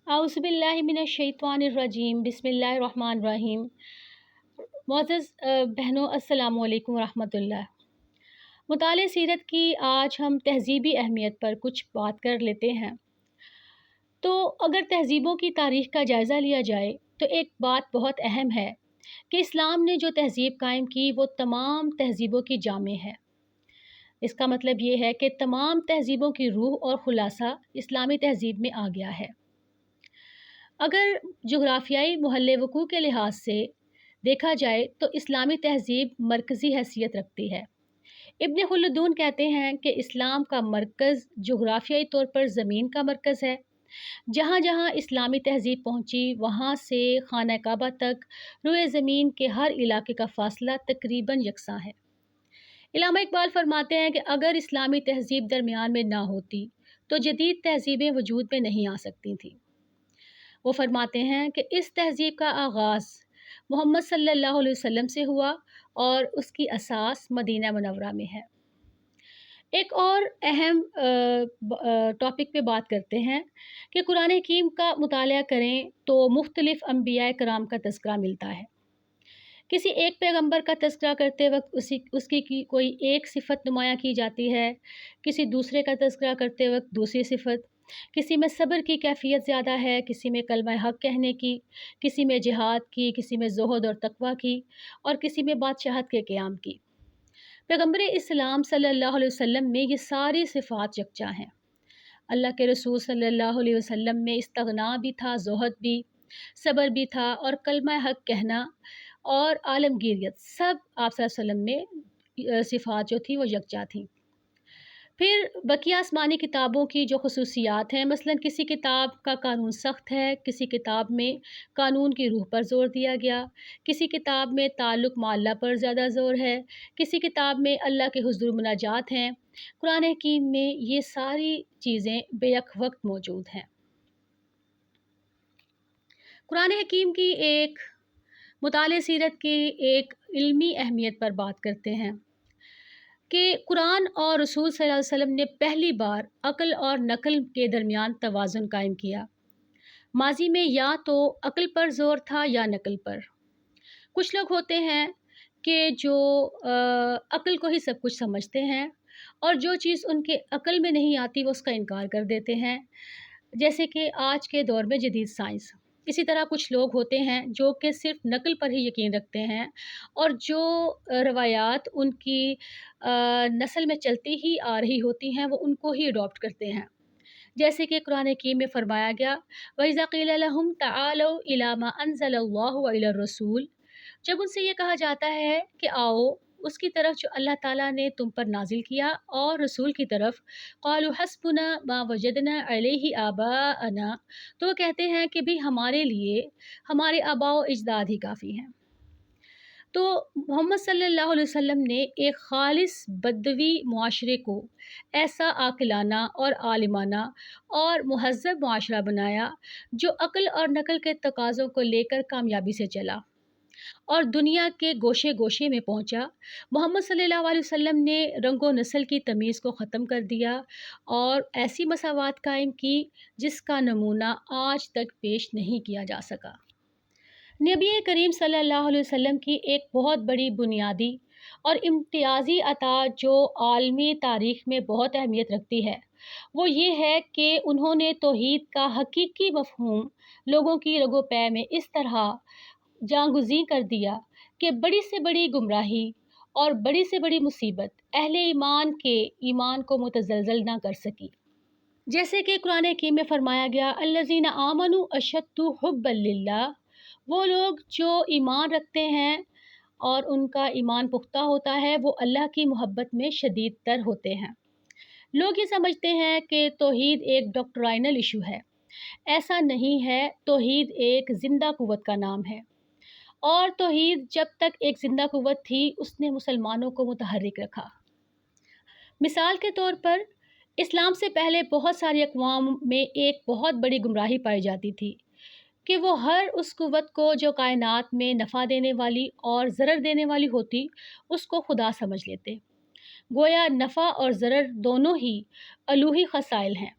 اعوذ باللہ من الشیطان الرجیم بسم اللہ الرحمن الرحیم۔ معزز بہنوں، السلام علیکم ورحمۃ اللہ۔ مطالعہ سیرت کی آج ہم تہذیبی اہمیت پر کچھ بات کر لیتے ہیں۔ تو اگر تہذیبوں کی تاریخ کا جائزہ لیا جائے تو ایک بات بہت اہم ہے کہ اسلام نے جو تہذیب قائم کی وہ تمام تہذیبوں کی جامع ہے۔ اس کا مطلب یہ ہے کہ تمام تہذیبوں کی روح اور خلاصہ اسلامی تہذیب میں آ گیا ہے۔ اگر جغرافیائی محل وقوع کے لحاظ سے دیکھا جائے تو اسلامی تہذیب مرکزی حیثیت رکھتی ہے۔ ابن خلدون کہتے ہیں کہ اسلام کا مرکز جغرافیائی طور پر زمین کا مرکز ہے۔ جہاں جہاں اسلامی تہذیب پہنچی وہاں سے خانہ کعبہ تک روئے زمین کے ہر علاقے کا فاصلہ تقریباً یکساں ہے۔ علامہ اقبال فرماتے ہیں کہ اگر اسلامی تہذیب درمیان میں نہ ہوتی تو جدید تہذیبیں وجود میں نہیں آ سکتی تھیں۔ وہ فرماتے ہیں کہ اس تہذیب کا آغاز محمد صلی اللہ علیہ وسلم سے ہوا اور اس کی اساس مدینہ منورہ میں ہے۔ ایک اور اہم ٹاپک پہ بات کرتے ہیں کہ قرآن حکیم کا مطالعہ کریں تو مختلف انبیاء کرام کا تذکرہ ملتا ہے۔ کسی ایک پیغمبر کا تذکرہ کرتے وقت اس کی کوئی ایک صفت نمایاں کی جاتی ہے، کسی دوسرے کا تذکرہ کرتے وقت دوسری صفت، کسی میں صبر کی کیفیت زیادہ ہے، کسی میں کلمہ حق کہنے کی، کسی میں جہاد کی، کسی میں زہد اور تقویٰ کی، اور کسی میں بادشاہت کے قیام کی۔ پیغمبر اسلام صلی اللہ علیہ وسلم میں یہ ساری صفات یکجا ہیں۔ اللہ کے رسول صلی اللہ علیہ وسلم میں استغنا بھی تھا، زہد بھی، صبر بھی تھا، اور کلمہ حق کہنا اور عالمگیریت، سب آپ صلی اللہ علیہ وسلم میں صفات جو تھیں وہ یکجا تھیں۔ پھر بقیہ آسمانی کتابوں کی جو خصوصیات ہیں، مثلا کسی کتاب کا قانون سخت ہے، کسی کتاب میں قانون کی روح پر زور دیا گیا، کسی کتاب میں تعلق مع اللہ پر زیادہ زور ہے، کسی کتاب میں اللہ کے حضور مناجات ہیں۔ قرآن حکیم میں یہ ساری چیزیں بیک وقت موجود ہیں۔ قرآن حکیم کی ایک مطالعہ سیرت کی ایک علمی اہمیت پر بات کرتے ہیں کہ قرآن اور رسول صلی اللہ علیہ وسلم نے پہلی بار عقل اور نقل کے درمیان توازن قائم کیا۔ ماضی میں یا تو عقل پر زور تھا یا نقل پر۔ کچھ لوگ ہوتے ہیں کہ جو عقل کو ہی سب کچھ سمجھتے ہیں اور جو چیز ان کے عقل میں نہیں آتی وہ اس کا انکار کر دیتے ہیں، جیسے کہ آج کے دور میں جدید سائنس۔ اسی طرح کچھ لوگ ہوتے ہیں جو کہ صرف نقل پر ہی یقین رکھتے ہیں اور جو روایات ان کی نسل میں چلتی ہی آ رہی ہوتی ہیں وہ ان کو ہی اڈاپٹ کرتے ہیں، جیسے کہ قرآن حکیم میں فرمایا گیا وَإِذَا قِيلَ لَهُمْ تَعَالَوْا إِلَىٰ مَا أَنزَلَ اللَّهُ وَإِلَى الرَّسُولِ، جب ان سے یہ کہا جاتا ہے کہ آؤ اس کی طرف جو اللہ تعالیٰ نے تم پر نازل کیا اور رسول کی طرف، قَالُوا حَسْبُنَا مَا وَجَدْنَا عَلَيْهِ آبَاءَنَا، تو وہ کہتے ہیں کہ بھی ہمارے لیے ہمارے آباء و اجداد ہی کافی ہیں۔ تو محمد صلی اللہ علیہ وسلم نے ایک خالص بدوی معاشرے کو ایسا عاقلانہ اور عالمانہ اور مہذب معاشرہ بنایا جو عقل اور نقل کے تقاضوں کو لے کر کامیابی سے چلا اور دنیا کے گوشے گوشے میں پہنچا۔ محمد صلی اللہ علیہ وسلم نے رنگ و نسل کی تمیز کو ختم کر دیا اور ایسی مساوات قائم کی جس کا نمونہ آج تک پیش نہیں کیا جا سکا۔ نبی کریم صلی اللہ علیہ وسلم کی ایک بہت بڑی بنیادی اور امتیازی عطا جو عالمی تاریخ میں بہت اہمیت رکھتی ہے وہ یہ ہے کہ انہوں نے توحید کا حقیقی مفہوم لوگوں کی رگ و پے میں اس طرح جاگزین کر دیا کہ بڑی سے بڑی گمراہی اور بڑی سے بڑی مصیبت اہل ایمان کے ایمان کو متزلزل نہ کر سکی۔ جیسے کہ قرآن حکیم میں فرمایا گیا الذین آمنوا اشد حبا للہ، وہ لوگ جو ایمان رکھتے ہیں اور ان کا ایمان پختہ ہوتا ہے وہ اللہ کی محبت میں شدید تر ہوتے ہیں۔ لوگ یہ سمجھتے ہیں کہ توحید ایک ڈاکٹرائنل ایشو ہے، ایسا نہیں ہے۔ توحید ایک زندہ قوت کا نام ہے اور توحید جب تک ایک زندہ قوت تھی اس نے مسلمانوں کو متحرک رکھا۔ مثال کے طور پر اسلام سے پہلے بہت ساری اقوام میں ایک بہت بڑی گمراہی پائی جاتی تھی کہ وہ ہر اس قوت کو جو کائنات میں نفع دینے والی اور ضرر دینے والی ہوتی اس کو خدا سمجھ لیتے، گویا نفع اور ضرر دونوں ہی الوہی خصائل ہیں۔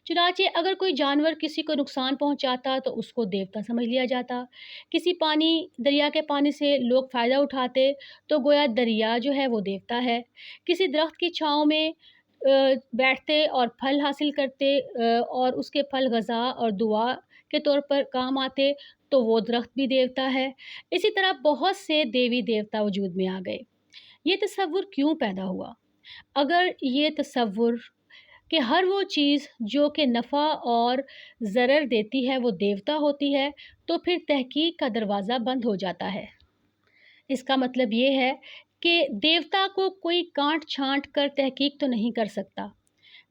चुनांचे अगर कोई जानवर किसी को नुकसान पहुंचाता तो उसको देवता समझ लिया जाता। किसी दरिया के पानी से लोग फ़ायदा उठाते तो गोया दरिया जो है वो देवता है। किसी दरख्त की छाँव में बैठते और फल हासिल करते और उसके फल ग़िज़ा और दुआ के तौर पर काम आते तो वो दरख्त भी देवता है। इसी तरह बहुत से देवी देवता वजूद में आ गए। ये तसव्वुर क्यों पैदा हुआ? अगर ये तसव्वुर कि हर वो चीज़ जो कि नफ़ा और ज़रर देती है वो देवता होती है, तो फिर तहकीक का दरवाज़ा बंद हो जाता है। इसका मतलब ये है कि देवता को कोई काट-छाँट कर तहकीक तो नहीं कर सकता।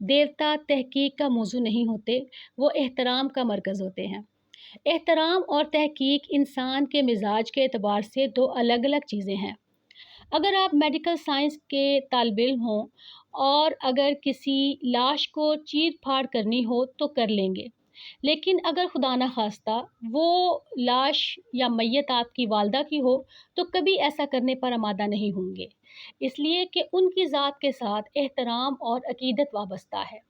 देवता तहकीक का मौजू नहीं होते, वो एहतराम का मरकज़ होते हैं। एहतराम और तहकीक इंसान के मिज़ाज के एतबार से दो अलग-अलग चीज़ें हैं। अगर आप मेडिकल साइंस के तालिब इल्म हों और अगर किसी लाश को चीर-फाड़ करनी हो तो कर लेंगे। लेकिन अगर खुदा न ख़ास्ता वो लाश या मैयत आपकी वालिदा की हो तो कभी ऐसा करने पर आमादा नहीं होंगे। इसलिए कि उनकी ज़ात के साथ एहतराम और अक़ीदत वाबस्ता है।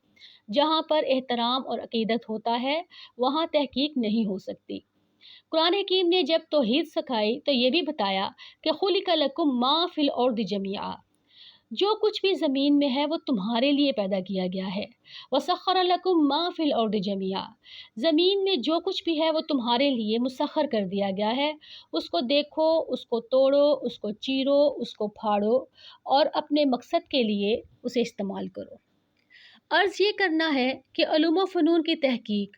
जहाँ पर एहतराम और अक़ीदत होता है, वहाँ तहकीक नहीं हो सकती। कुरान हकीम ने जब तौहीद सिखाई तो ये भी बताया कि खुलिक़ लकुम मा फ़िल अर्दि जमीआ, जो कुछ भी ज़मीन में है वो तुम्हारे लिए पैदा किया गया है। वसख़्ख़र लकुम मा फ़िल अर्दि जमीआ, ज़मीन में जो कुछ भी है वो तुम्हारे लिए मुसख़्ख़र कर दिया गया है। उसको देखो, उसको तोड़ो, उसको चीरो, उसको फाड़ो और अपने मकसद के लिए उसे इस्तेमाल करो। अर्ज़ ये करना है कि उलूम व फ़नून की तहकीक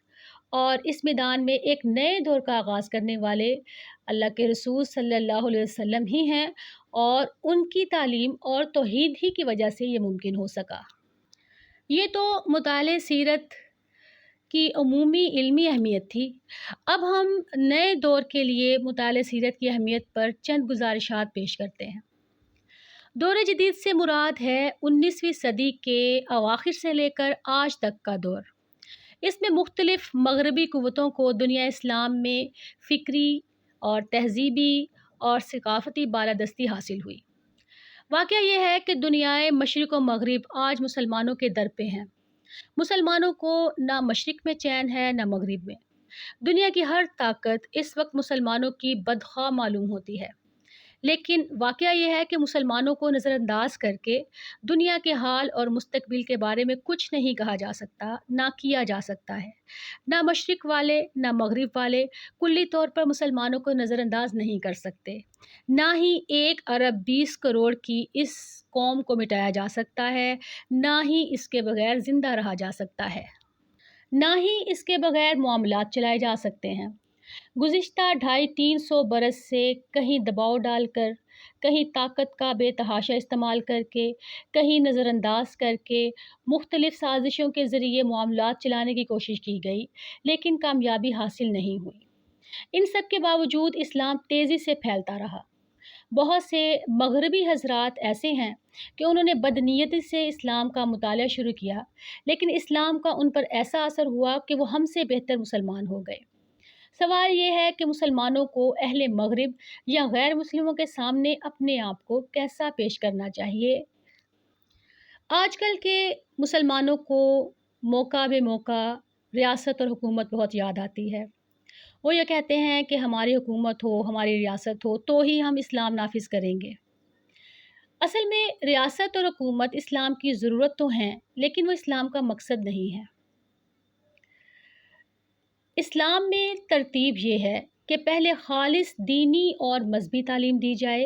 और इस मैदान में एक नए दौर का आगाज़ करने वाले अल्लाह के रसूल सल्लल्लाहु अलैहि वसल्लम ही हैं और उनकी तालीम और तौहीद ही की वजह से ये मुमकिन हो सका। ये तो मुताले सीरत की अमूमी इल्मी अहमियत थी। अब हम नए दौर के लिए मुताले सीरत की अहमियत पर चंद गुज़ारिशात पेश करते हैं। दौर जदीद से मुराद है 19वीं सदी के अवाखिर से लेकर आज तक का दौर। इसमें मुख्तलिफ़ मग़रबी क़ुव्वतों को दुनिया इस्लाम में फ़िक्री और तहज़ीबी और सक़ाफ़ती बालादस्ती हासिल हुई। वाक़या ये है कि दुनियाए मशरिक़ व मग़रिब आज मुसलमानों के दर पे हैं। मुसलमानों को ना मशरिक़ में चैन है ना मग़रिब में। दुनिया की हर ताकत इस वक्त मुसलमानों की बदख़्वाह मालूम होती है। लेकिन वाक़या ये है कि मुसलमानों को नज़रअंदाज करके दुनिया के हाल और मुस्तक़बिल के बारे में कुछ नहीं कहा जा सकता, ना किया जा सकता है। ना मशरिक़ वाले, ना मग़रिब वाले कुल्ली तौर पर मुसलमानों को नज़रअंदाज नहीं कर सकते। ना ही 1 अरब 20 करोड़ की इस कौम को मिटाया जा सकता है, ना ही इसके बग़ैर ज़िंदा रहा जा सकता है, ना ही इसके बग़ैर मामलात चलाए जा सकते हैं। गुज़िश्ता 250-300 बरस से कहीं दबाव डालकर, कहीं ताकत का बेतहाशा इस्तेमाल करके, कहीं नज़रअंदाज करके, मुख्तलिफ़ साजिशों के ज़रिए मामलात चलाने की कोशिश की गई, लेकिन कामयाबी हासिल नहीं हुई। इन सब के बावजूद इस्लाम तेज़ी से फैलता रहा। बहुत से मग़रबी हज़रात ऐसे हैं कि उन्होंने बदनीयती से इस्लाम का मुताला शुरू किया, लेकिन इस्लाम का उन पर ऐसा असर हुआ कि वो हमसे बेहतर मुसलमान हो गए। सवाल ये है कि मुसलमानों को अहले मग़रिब या गैर मुस्लिमों के सामने अपने आप को कैसा पेश करना चाहिए? आजकल के मुसलमानों को मौका बे-मौका रियासत और हुकूमत बहुत याद आती है। वो ये कहते हैं कि हमारी हुकूमत हो, हमारी रियासत हो तो ही हम इस्लाम नाफ़िज़ करेंगे। असल में रियासत और हुकूमत इस्लाम की ज़रूरत तो हैं, लेकिन वो इस्लाम का मकसद नहीं है। इस्लाम में तरतीब ये है कि पहले ख़ालिस दीनी और मज़हबी तालीम दी जाए,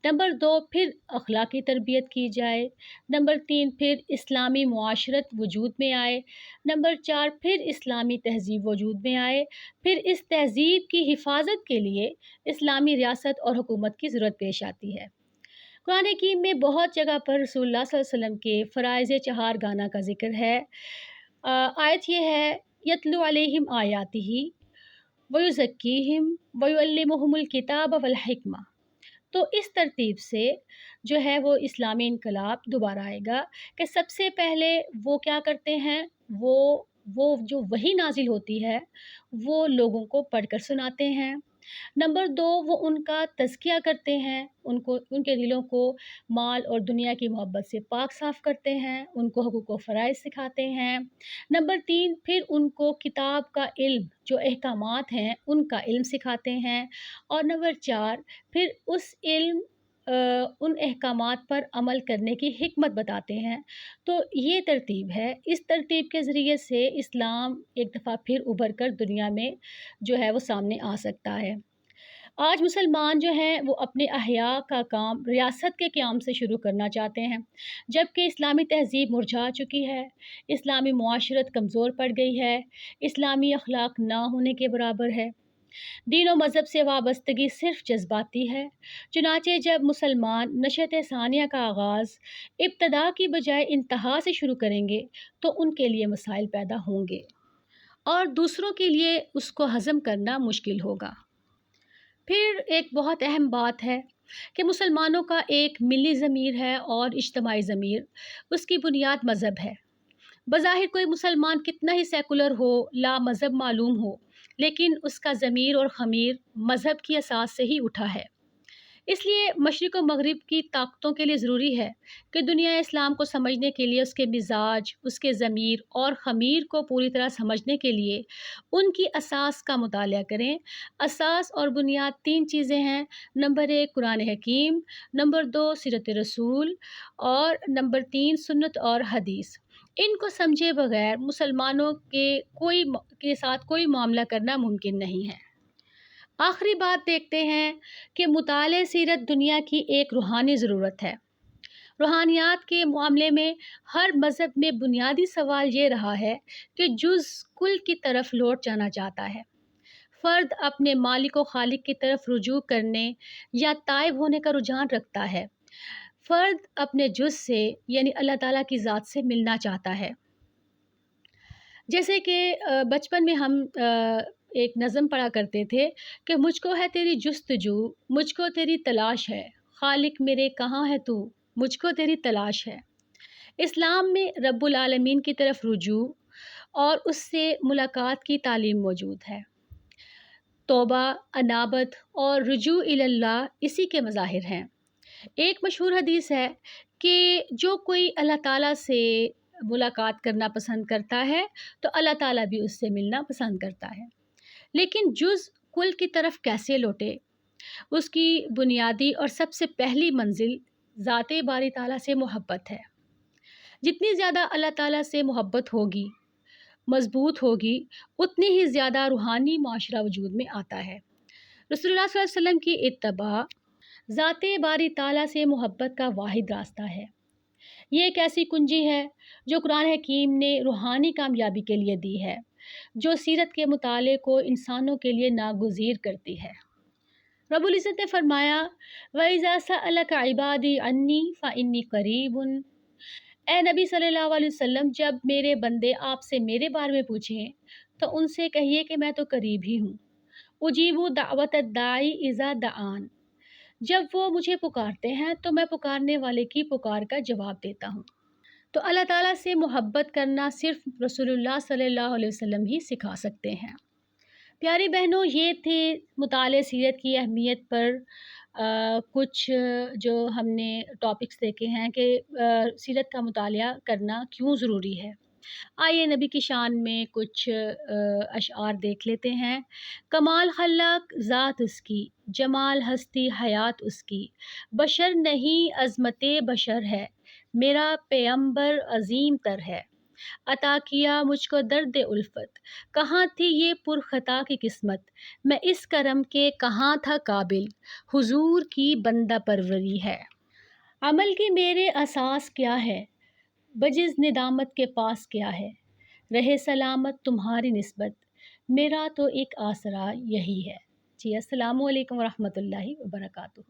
नंबर 2 फिर अखलाकी तरबियत की जाए, नंबर 3 फिर इस्लामी मुआशरत वजूद में आए, नंबर 4 फिर इस्लामी तहज़ीब वजूद में आए, फिर इस तहज़ीब की हिफाजत के लिए इस्लामी रियासत और हुकूमत की ज़रूरत पेश आती है। कुरान हकीम में बहुत जगह पर रसूलुल्लाह सल्लल्लाहु अलैहि वसल्लम के फ़राइज़ चहार गाना का ज़िक्र है। आयत ये है, यतलू अलैहिम आयातिही व युज़क्कीहिम व युअल्लिमुहुमुल किताब वल हिकमा। तो इस तरतीब से जो है वो इस्लामी इनकलाब दोबारा आएगा कि सबसे पहले वो क्या करते हैं, वो जो वही नाजिल होती है वो लोगों को पढ़कर सुनाते हैं नंबर 2, वो उनका तज़किया करते हैं, उनके दिलों को माल और दुनिया की मोहब्बत से पाक साफ़ करते हैं, उनको हुकूक व फ़राइज़ सिखाते हैं। नंबर 3, फिर उनको किताब का इल्म, जो अहकामात हैं, उनका इल्म सिखाते हैं। और नंबर 4, फिर उस इल्म उन अहकामात पर अमल करने की हिकमत बताते हैं। तो ये तरतीब है। इस तरतीब के ज़रिए से इस्लाम एक दफ़ा फिर उभर कर दुनिया में जो है वो सामने आ सकता है। आज मुसलमान जो हैं वो अपने अहया का काम रियासत के क़याम से शुरू करना चाहते हैं, जबकि इस्लामी तहज़ीब मुरझा चुकी है, इस्लामी मुआशरत कमज़ोर पड़ गई है, इस्लामी अखलाक ना होने के बराबर है। दीन और मज़हब से वाबस्तगी सिर्फ़ जज़्बाती है। चुनांचे जब मुसलमान नशत सानिया का आगाज़ इब्तदा की बजाय इंतहा से शुरू करेंगे, तो उनके लिए मसाइल पैदा होंगे और दूसरों के लिए उसको हज़म करना मुश्किल होगा। फिर एक बहुत अहम बात है कि मुसलमानों का एक मिली ज़मीर है और इज्तमाई ज़मीर, उसकी बुनियाद मज़हब है। बज़ाहिर कोई मुसलमान कितना ही सेकुलर हो, ला मज़हब मालूम हो, लेकिन उसका ज़मीर और ख़मीर मज़हब की असास से ही उठा है। इसलिए मशरिक़ और मग़रिब की ताकतों के लिए ज़रूरी है कि दुनिया इस्लाम को समझने के लिए उसके मिज़ाज, उसके ज़मीर और ख़मीर को पूरी तरह समझने के लिए उनकी असास का मुतालिया करें। असास और बुनियाद 3 चीज़ें हैं। नंबर 1 कुरान हकीम, नंबर 2 सीरत रसूल और नंबर 3 सुन्नत और हदीस। इनको समझे बगैर मुसलमानों के साथ कोई मामला करना मुमकिन नहीं है। आखिरी बात देखते हैं कि मुताले सीरत दुनिया की एक रूहानी ज़रूरत है। रूहानियात के मामले में हर मज़हब में बुनियादी सवाल ये रहा है कि जुज़ कुल की तरफ लौट जाना चाहता है। फ़र्द अपने मालिक व खालिक की तरफ रुजू करने या ताइब होने का रुझान रखता है। फ़र्द अपने जुज़ से यानी अल्लाह ताला की ज़ात से मिलना चाहता है। जैसे कि बचपन में हम एक नज़म पढ़ा करते थे कि मुझको है तेरी जुस्तजू, मुझको तेरी तलाश है, खालिक मेरे कहाँ है तू, मुझको तेरी तलाश है। इस्लाम में रब्बुल आलमीन की तरफ रुजू और उससे मुलाकात की तालीम मौजूद है। तौबा, अनाबत और रुजू इलल्लाह इसी के मज़ाहिर हैं। एक मशहूर हदीस है कि जो कोई अल्लाह ताला से मुलाकात करना पसंद करता है, तो अल्लाह ताला भी उससे मिलना पसंद करता है। लेकिन जुज़ कुल की तरफ कैसे लौटे? उसकी बुनियादी और सबसे पहली मंजिल ज़ाते बारी ताला से मोहब्बत है। जितनी ज़्यादा अल्लाह ताला से मोहब्बत होगी, मज़बूत होगी, उतनी ही ज़्यादा रूहानी माशरा वजूद में आता है। रसूलुल्लाह सल्लल्लाहु अलैहि वसल्लम की इत्तबा ज़ाते बारी ताला से मोहब्बत का वाहिद रास्ता है। ये एक ऐसी कुंजी है जो कुरान हकीम ने रूहानी कामयाबी के लिए दी है, जो सीरत के मुताले को इंसानों के लिए नागुज़ीर करती है। रब्बुल इज़्ज़त ने फरमाया, वइज़ा सअलक इबादी अन्नी फ़इन्नी क़रीबुन। ए नबी सल्लल्लाहु अलैहि वसल्लम, जब मेरे बंदे आपसे मेरे बारे में पूछें, तो उनसे कहिए कि मैं तो करीब ही हूँ। उजीबु दावत दाई इज़ा दआन। जब वो मुझे पुकारते हैं, तो मैं पुकारने वाले की पुकार का जवाब देता हूँ। तो अल्लाह ताला से मोहब्बत करना सिर्फ़ रसूलुल्लाह सल्लल्लाहु अलैहि वसल्लम ही सिखा सकते हैं। प्यारी बहनों, ये थे मुताले सीरत की अहमियत पर कुछ जो हमने टॉपिक्स देखे हैं कि सीरत का मुतालिया करना क्यों ज़रूरी है। आइए नबी की शान में कुछ अशआर देख लेते हैं। कमाल खल्लाक ज़ात उसकी, जमाल हस्ती हयात उसकी, बशर नहीं अज़मते बशर है, मेरा पैगंबर अज़ीम तर है। अता किया मुझको दर्द उल्फत, कहाँ थी ये पुरखता की किस्मत, मैं इस करम के कहाँ था काबिल, हुजूर की बंदा परवरी है। अमल की मेरे असास क्या है, बजिज़ निदामत के पास क्या है, रहे सलामत तुम्हारी निस्बत, मेरा तो एक आसरा यही है। जी, अस्सलामु अलैकुम व रहमतुल्लाहि व बरकातुहू।